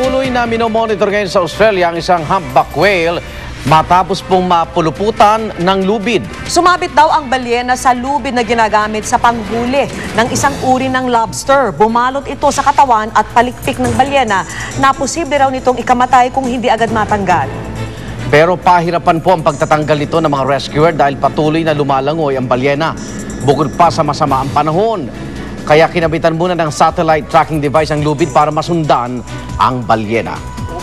Patuloy na minomonitor ngayon sa Australia ang isang humpback whale matapos pong mapuluputan ng lubid. Sumabit daw ang balyena sa lubid na ginagamit sa panghuli ng isang uri ng lobster. Bumalot ito sa katawan at palikpik ng balyena na posible raw nitong ikamatay kung hindi agad matanggal. Pero pahirapan po ang pagtatanggal nito ng mga rescuer dahil patuloy na lumalangoy ang balyena. Bukod pa sa masama ang panahon. Kaya kinabitan muna ng satellite tracking device ang lubid para masundan ang balyena.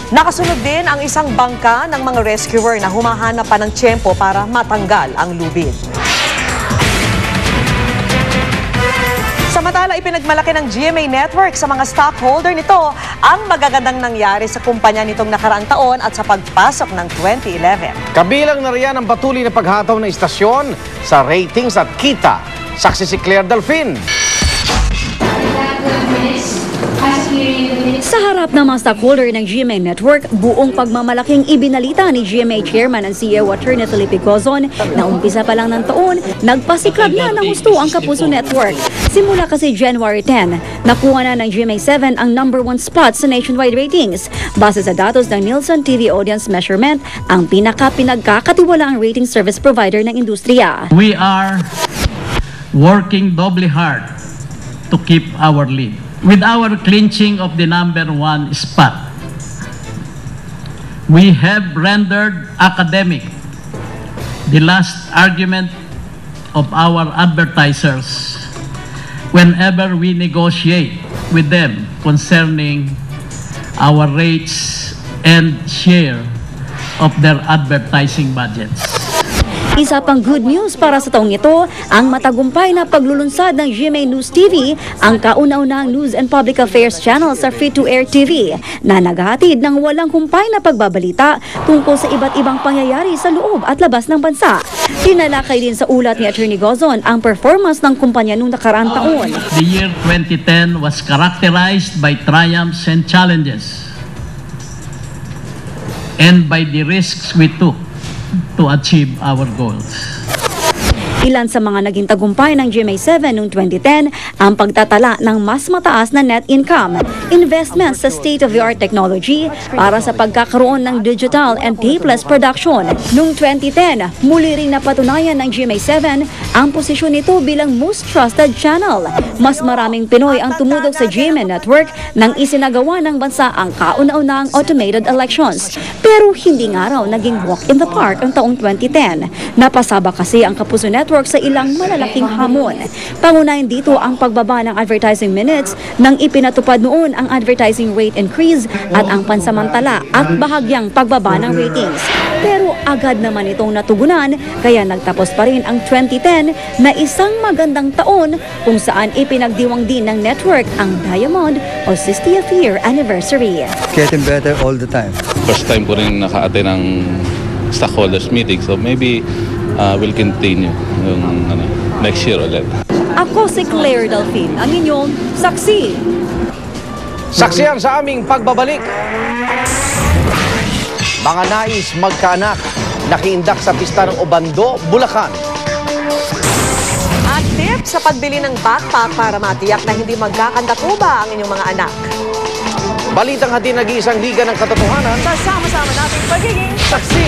Nakasunod din ang isang bangka ng mga rescuer na humahanap pa ng tiyempo para matanggal ang lubid. Samantala, ipinagmalaki ng GMA Network sa mga stockholder nito ang magagandang nangyari sa kumpanya nitong nakaraang taon at sa pagpasok ng 2011. Kabilang na riyan ang patuloy na paghataw ng istasyon sa ratings at kita. Saksi si Claire Delfin. Sa harap ng mga stockholder ng GMA Network, buong pagmamalaking ibinalita ni GMA Chairman and CEO Attorney Felipe Gozon na umpisa pa lang ng taon, nagpasiklab na ng gusto ang Kapuso Network. Simula kasi January 10, nakuha na ng GMA7 ang #1 spot sa nationwide ratings. Base sa datos ng Nielsen TV Audience Measurement, ang pinagkakatiwalaang rating service provider ng industriya. We are working doubly hard to keep our lead. With our clinching of the #1 spot, we have rendered academic the last argument of our advertisers whenever we negotiate with them concerning our rates and share of their advertising budgets. Isa pang good news para sa taong ito, ang matagumpay na paglulunsad ng GMA News TV, ang kauna-unahang news and public affairs channel sa free-to-air TV, na naghahatid ng walang humpay na pagbabalita tungkol sa iba't ibang pangyayari sa loob at labas ng bansa. Tinalakay din sa ulat ni Attorney Gozon ang performance ng kumpanya noong nakaraang taon. The year 2010 was characterized by triumphs and challenges, and by the risks we took to achieve our goals. Ilan sa mga naging tagumpay ng GMA7 noong 2010 ang pagtatala ng mas mataas na net income, investments sa state-of-the-art technology para sa pagkakaroon ng digital and tapeless production. Noong 2010, muli ring napatunayan ng GMA7 ang posisyon nito bilang most trusted channel. Mas maraming Pinoy ang tumudok sa GMA Network nang isinagawa ng bansa ang kauna-unahang automated elections. Pero hindi nga raw naging walk in the park ang taong 2010. Napasaba kasi ang Kapuso Network sa ilang malalaking hamon. Pangunahin dito ang pagbaba ng advertising minutes nang ipinatupad noon ang advertising rate increase at ang pansamantala at bahagyang pagbaba ng ratings. Pero agad naman itong natugunan kaya nagtapos pa rin ang 2010 na isang magandang taon kung saan ipinagdiwang din ng network ang Diamond o 60th year anniversary. Getting better all the time. First time ko rin naka-attend ng stockholders meeting, so maybe we'll continue yung next year ulit. Ako si Claire Delfin, ang inyong saksi. Saksiyan sa aming pagbabalik. Mga nais magkaanak, nakiindak sa pista ng Obando, Bulacan. At tips sa pagbili ng backpack para matiyak na hindi magkakandatuba ang inyong mga anak. Balitang hatid nag-iisang liga ng katotohanan. Kasama-sama natin pagiging Saksi.